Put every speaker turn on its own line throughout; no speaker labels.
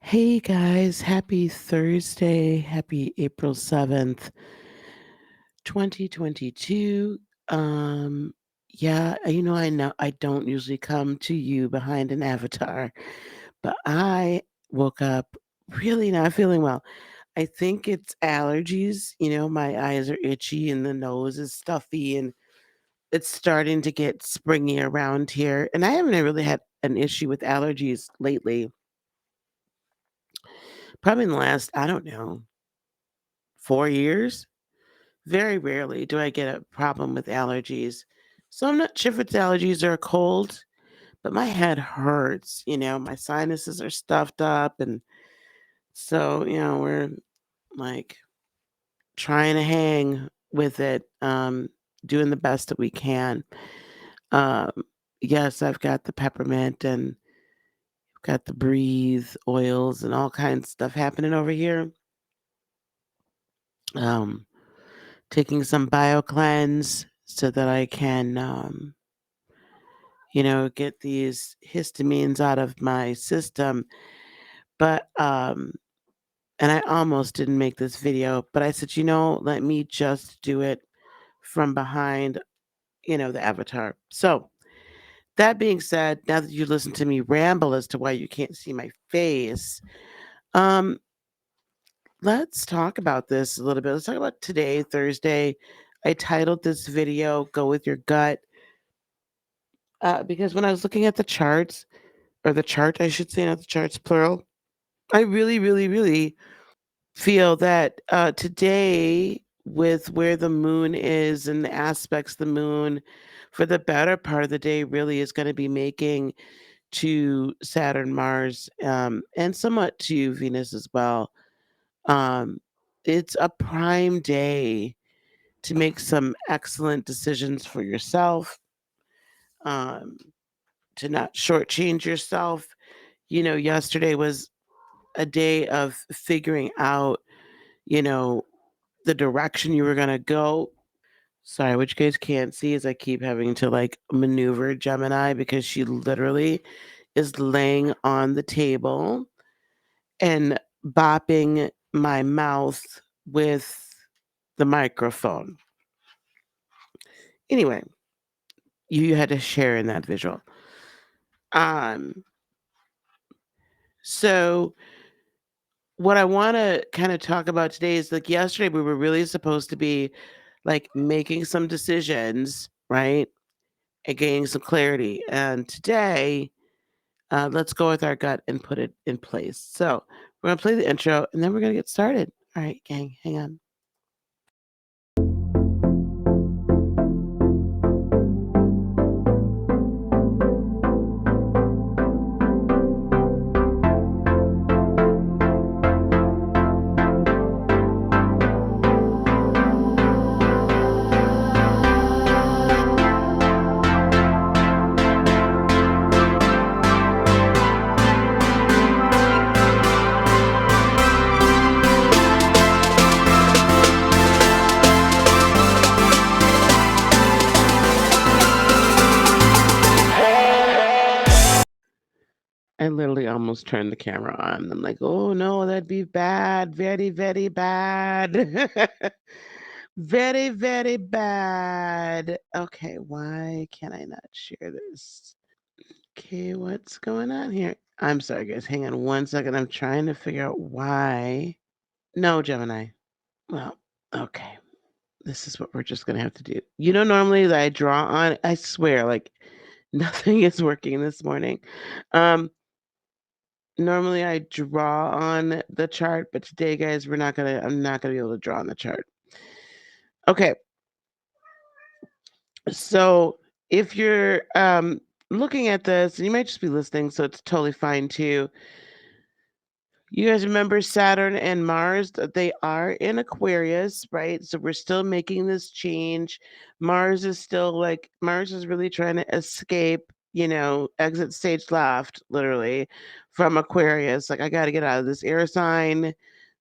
Hey guys, happy Thursday. Happy April 7th, 2022. Um I know I don't usually come to you behind an avatar, but I woke up really not feeling well. I think it's allergies. My eyes are itchy and the nose is stuffy and it's starting to get springy around here. And I haven't really had an issue with allergies lately. Probably in the last, I don't know, 4 years. Very rarely do I get a problem with allergies. So I'm not sure if it's allergies or a cold, but my head hurts. My sinuses are stuffed up. And so, we're like trying to hang with it, doing the best that we can. Um, yes, I've got the peppermint and got the breathe oils and all kinds of stuff happening over here. Um, Taking some bio cleanse so that I can get these histamines out of my system. But and I almost didn't make this video, but I said, let me just do it from behind, the avatar. So that being said, now that you listen to me ramble as to why you can't see my face, um, let's talk about this a little bit. Let's talk about today, Thursday. I titled this video "Go with Your Gut" because when I was looking at the charts, or the chart, I should say, not the charts, plural. I really, really, really feel that today, with where the moon is and the aspects of the moon, for the better part of the day, really is going to be making to Saturn, Mars, and somewhat to Venus as well. Um, it's a prime day to make some excellent decisions for yourself, um, to not shortchange yourself. Yesterday was a day of figuring out, you know, the direction you were gonna go. Sorry, what you guys can't see is I keep having to like maneuver Gemini because she literally is laying on the table and bopping my mouth with the microphone. Anyway, you had to share in that visual. Um, so what I want to kind of talk about today is like yesterday we were really supposed to be like making some decisions, right? And gaining some clarity. And today, let's go with our gut and put it in place. So we're going to play the intro and then we're going to get started. All right, gang, hang on. I literally almost turned the camera on. I'm like, oh no, that'd be bad. Very, very bad. Very, very bad. Okay, why can I not share this? Okay, what's going on here? I'm sorry, guys. Hang on one second. I'm trying to figure out why. No, Gemini. Well, okay. This is what we're just gonna have to do. Normally that I draw on, I swear, like nothing is working this morning. Um, Normally I draw on the chart, but today, guys, I'm not gonna be able to draw on the chart. Okay. So if you're looking at this, and you might just be listening, so it's totally fine too. You guys remember Saturn and Mars? They are in Aquarius, right? So we're still making this change. Mars is really trying to escape, exit stage left, literally, from Aquarius. Like, I got to get out of this air sign,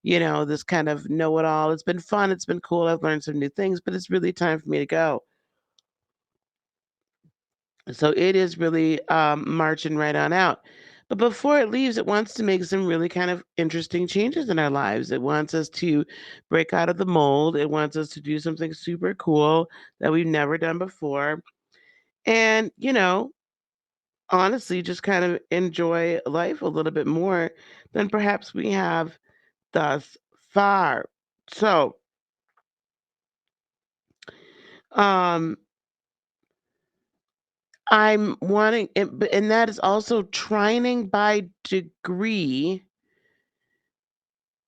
this kind of know it all. It's been fun. It's been cool. I've learned some new things, but it's really time for me to go. So it is really marching right on out. But before it leaves, it wants to make some really kind of interesting changes in our lives. It wants us to break out of the mold. It wants us to do something super cool that we've never done before. And, honestly, just kind of enjoy life a little bit more than perhaps we have thus far. So, um, I'm wanting, and that is also trining by degree,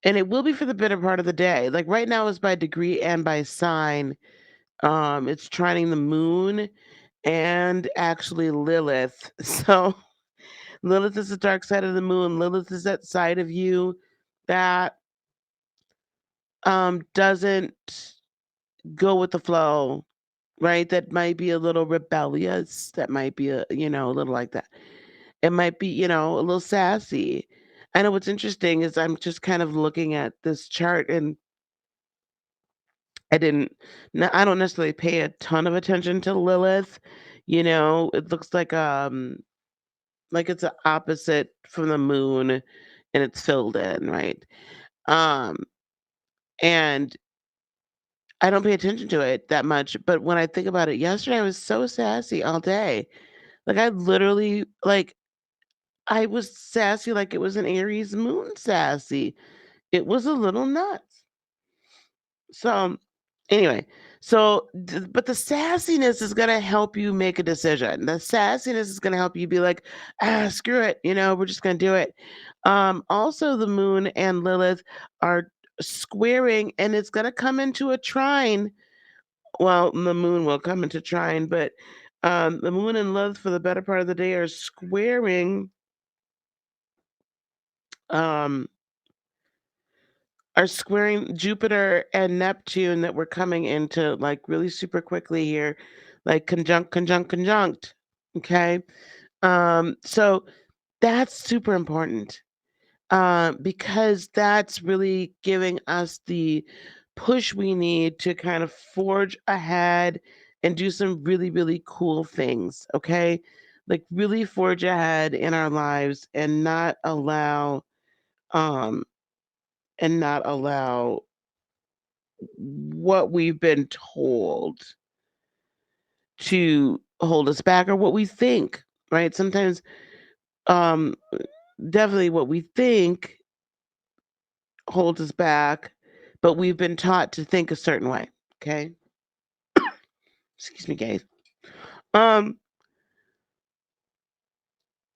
and it will be for the better part of the day. Like right now, it's by degree and by sign. It's trining the moon and actually Lilith. So Lilith is the dark side of the moon. Lilith is that side of you that doesn't go with the flow, right? That might be a little rebellious. That might be a little like that. It might be, a little sassy. I know what's interesting is I'm just kind of looking at this chart and I didn't I don't necessarily pay a ton of attention to Lilith. It looks like it's a opposite from the moon and it's filled in, right? Um and I don't pay attention to it that much, but when I think about it, yesterday I was so sassy all day. Like I literally I was sassy like it was an Aries moon sassy. It was a little nuts. So, anyway, but the sassiness is gonna help you make a decision. The sassiness is gonna help you be like, screw it, we're just gonna do it. Also, the moon and Lilith are squaring, and it's gonna come into a trine. Well, the moon will come into trine, but the moon and Lilith for the better part of the day are squaring. Um, are squaring Jupiter and Neptune that we're coming into like really super quickly here, like conjunct, conjunct, conjunct. Okay. So that's super important because that's really giving us the push we need to kind of forge ahead and do some really, really cool things. Okay. Like really forge ahead in our lives um, and not allow what we've been told to hold us back or what we think, right? Sometimes, um, definitely what we think holds us back, but we've been taught to think a certain way. Okay. Excuse me, guys. Um,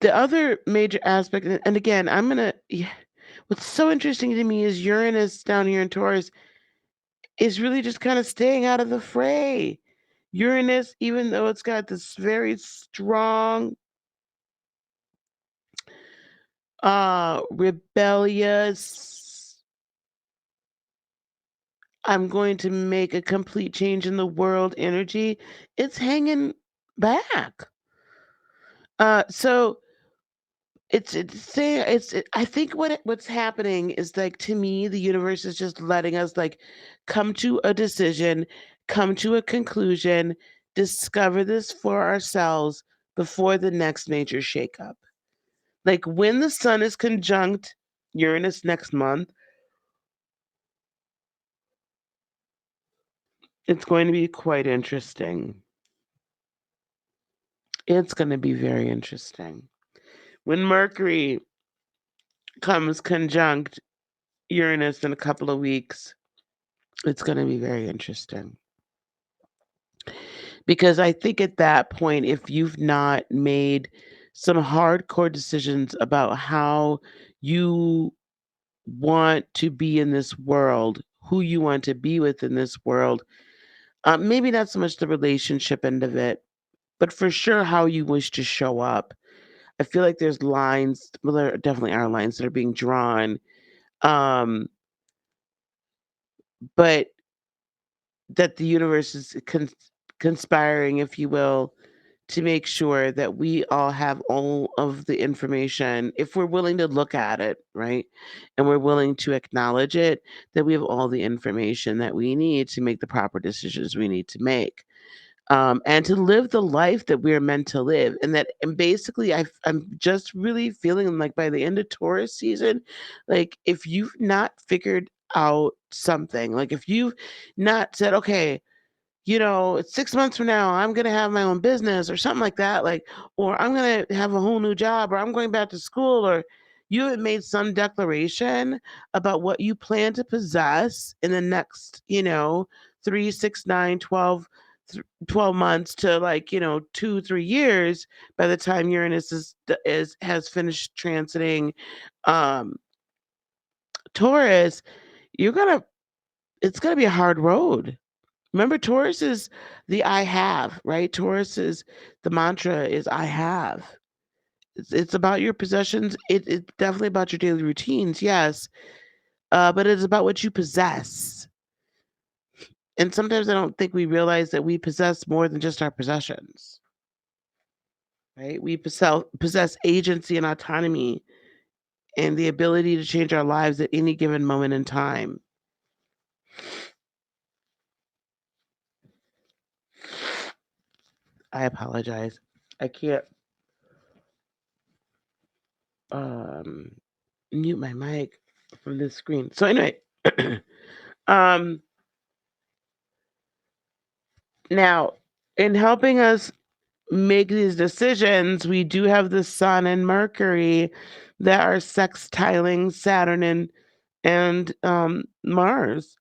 the other major aspect, and again, yeah, what's so interesting to me is Uranus down here in Taurus is really just kind of staying out of the fray. Uranus, even though it's got this very strong rebellious, I'm going to make a complete change in the world energy, it's hanging back. So it's saying I think what's happening is like to me the universe is just letting us like come to a decision, come to a conclusion, discover this for ourselves before the next major shakeup. Like when the sun is conjunct Uranus next month, it's going to be quite interesting. It's going to be very interesting. When Mercury comes conjunct Uranus in a couple of weeks, it's going to be very interesting. Because I think at that point, if you've not made some hardcore decisions about how you want to be in this world, who you want to be with in this world, maybe not so much the relationship end of it, but for sure how you wish to show up. I feel like there's lines, well, there definitely are lines that are being drawn, um, but that the universe is conspiring, if you will, to make sure that we all have all of the information, if we're willing to look at it, right? And we're willing to acknowledge it, that we have all the information that we need to make the proper decisions we need to make. and to live the life that we're meant to live. And basically, I'm just really feeling like by the end of Taurus season, like if you've not figured out something, like if you've not said, okay, it's 6 months from now, I'm gonna have my own business or something like that, like, or I'm gonna have a whole new job, or I'm going back to school, or you have made some declaration about what you plan to possess in the next, 3, 6, 9, 12, 12 months to like, 2, 3 years by the time Uranus has finished transiting um Taurus, you're gonna it's gonna be a hard road. Remember, Taurus is the I have, right? Taurus is the mantra is I have. It's about your possessions. It's definitely about your daily routines, yes. But it's about what you possess. And sometimes I don't think we realize that we possess more than just our possessions, right? We possess agency and autonomy and the ability to change our lives at any given moment in time. I apologize. I can't um mute my mic from this screen. So anyway, um now in helping us make these decisions, we do have the sun and Mercury that are sextiling Saturn and Mars.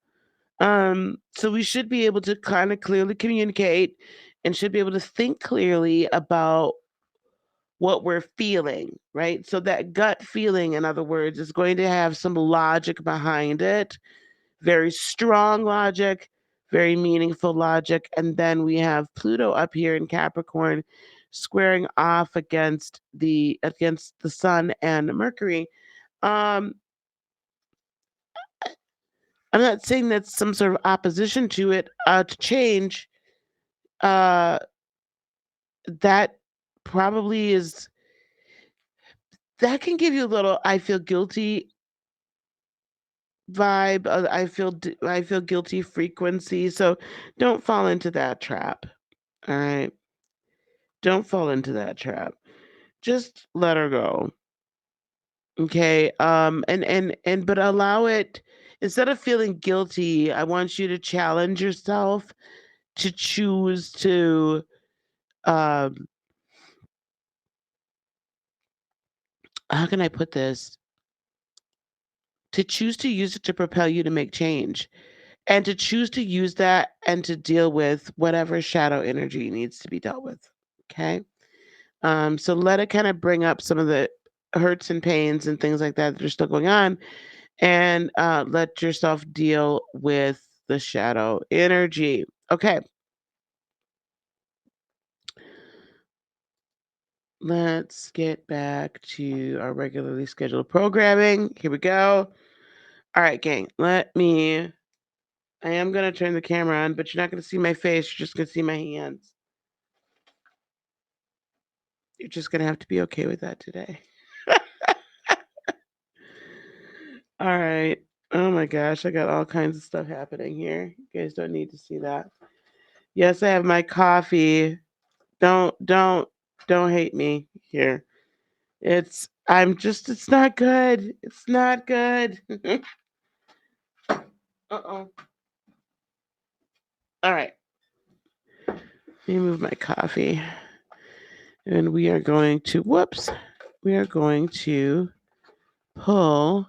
So we should be able to kind of clearly communicate and should be able to think clearly about what we're feeling, right? So that gut feeling, in other words, is going to have some logic behind it, very strong logic, very meaningful logic. And then we have Pluto up here in Capricorn squaring off against the sun and Mercury. Um, I'm not saying that's some sort of opposition to it, to change. Uh, that probably is that can give you a little I feel guilty vibe. I feel guilty frequency. So don't fall into that trap. All right. Don't fall into that trap. Just let her go. Okay. And but allow it instead of feeling guilty, I want you to challenge yourself to choose to um how can I put this? To choose to use it to propel you to make change and to choose to use that and to deal with whatever shadow energy needs to be dealt with. Okay. So let it kind of bring up some of the hurts and pains and things like that that are still going on, and let yourself deal with the shadow energy. Okay, let's get back to our regularly scheduled programming. Here we go. All right, gang, I am going to turn the camera on, but you're not going to see my face. You're just going to see my hands. You're just going to have to be okay with that today. All right. Oh my gosh, I got all kinds of stuff happening here. You guys don't need to see that. Yes, I have my coffee. Don't hate me here. It's not good. It's not good. Uh-oh. All right. Let me move my coffee. And we are going to pull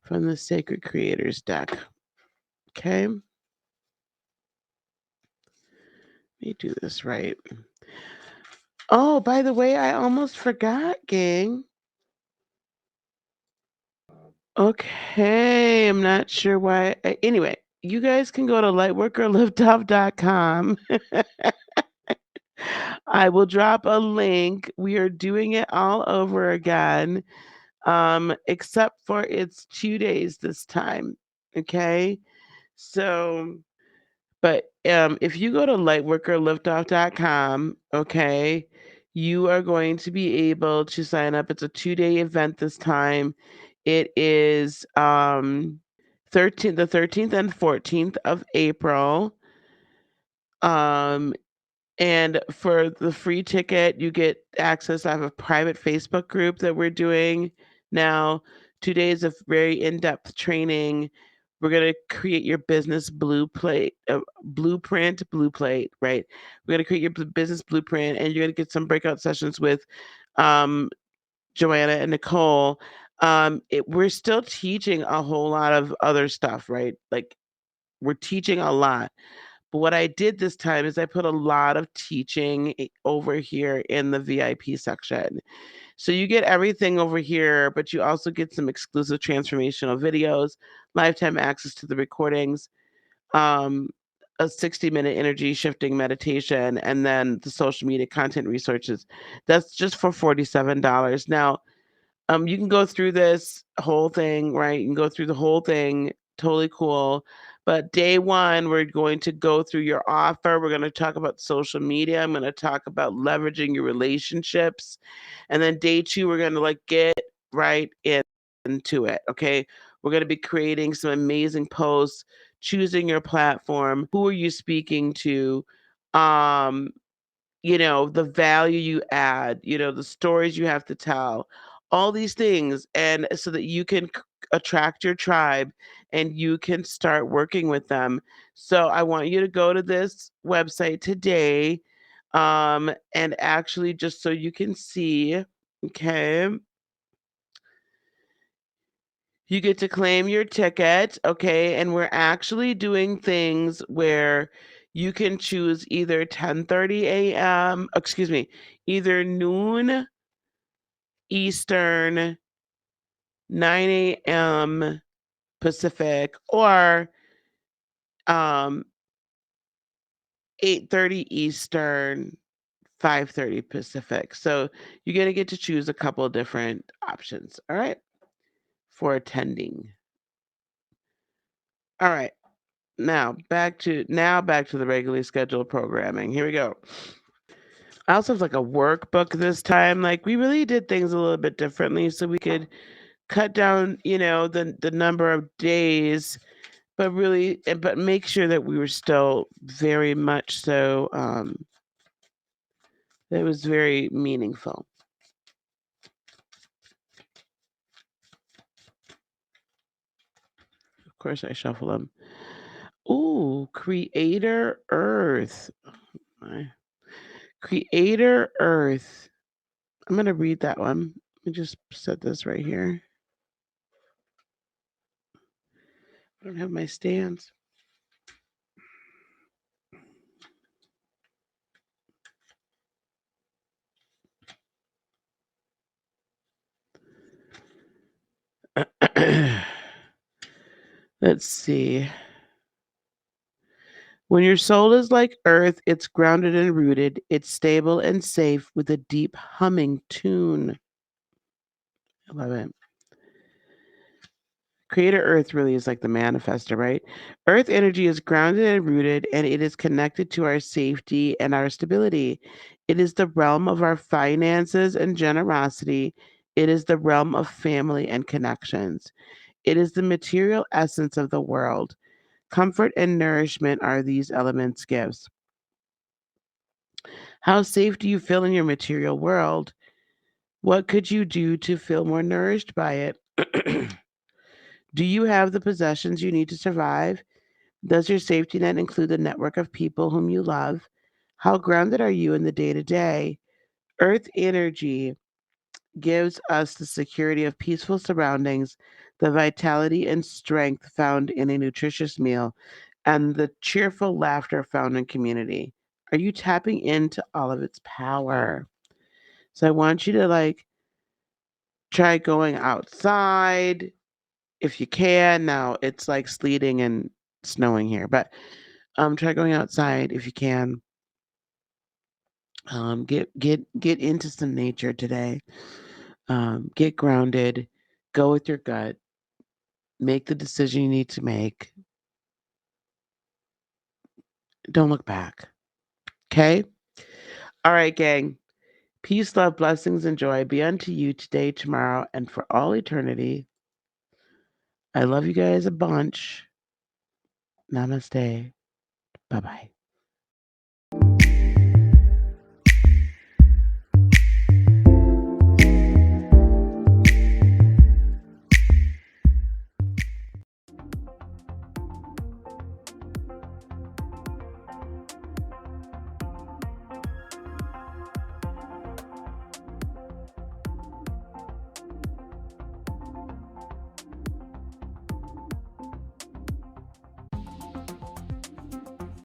from the Sacred Creators deck. Okay. Let me do this right. Oh, by the way, I almost forgot, gang. Okay, I'm not sure why. Anyway, you guys can go to lightworkerliftoff.com. I will drop a link. We are doing it all over again, except for it's 2 days this time. Okay, so but if you go to lightworkerliftoff.com, okay, you are going to be able to sign up. It's a 2-day event this time. It is 13th and 14th of April. Um And for the free ticket, you get access. I have a private Facebook group that we're doing now. 2 days of very in-depth training. We're gonna create your business blue plate, right? We're gonna create your business blueprint, and you're gonna get some breakout sessions with um, Joanna and Nicole. We're still teaching a whole lot of other stuff, right? Like we're teaching a lot. But what I did this time is I put a lot of teaching over here in the VIP section. So you get everything over here, but you also get some exclusive transformational videos, lifetime access to the recordings, um, a 60-minute energy shifting meditation, and then the social media content resources. That's just for $47. Now, you can go through this whole thing, right? You can go through the whole thing, totally cool. But day one, we're going to go through your offer. We're going to talk about social media. I'm going to talk about leveraging your relationships. And then day two, we're going to like get right into it. Okay. We're going to be creating some amazing posts, choosing your platform. Who are you speaking to? Um, the value you add, the stories you have to tell, all these things. And so that you can attract your tribe and you can start working with them. So I want you to go to this website today, and actually just so you can see, okay, you get to claim your ticket, okay? And we're actually doing things where you can choose either 10:30 a.m., excuse me, either noon Eastern, 9 a.m. Pacific, or 8:30 Eastern, 5:30 Pacific. So you're gonna get to choose a couple of different options, all right, for attending. All right. Now back to the regularly scheduled programming. Here we go. I also have like a workbook this time. Like we really did things a little bit differently so we could cut down, the number of days, but make sure that we were still very much so it was very meaningful. Of course I shuffle them. Ooh, Creator Earth. My- Creator Earth. I'm gonna read that one. Let me just set this right here. I don't have my stands. Let's see. When your soul is like earth, it's grounded and rooted. It's stable and safe with a deep humming tune. I love it. Creator Earth really is like the manifester, right? Earth energy is grounded and rooted, and it is connected to our safety and our stability. It is the realm of our finances and generosity. It is the realm of family and connections. It is the material essence of the world. Comfort and nourishment are these elements' gifts. How safe do you feel in your material world? What could you do to feel more nourished by it? Do you have the possessions you need to survive? Does your safety net include the network of people whom you love? How grounded are you in the day to day? Earth energy gives us the security of peaceful surroundings, the vitality and strength found in a nutritious meal, and the cheerful laughter found in community. Are you tapping into all of its power? So I want you to like try going outside if you can. Now it's like sleeting and snowing here, but try going outside if you can. Get into some nature today. Get grounded. Go with your gut. Make the decision you need to make. Don't look back. Okay? All right, gang. Peace, love, blessings, and joy be unto you today, tomorrow, and for all eternity. I love you guys a bunch. Namaste. Bye bye.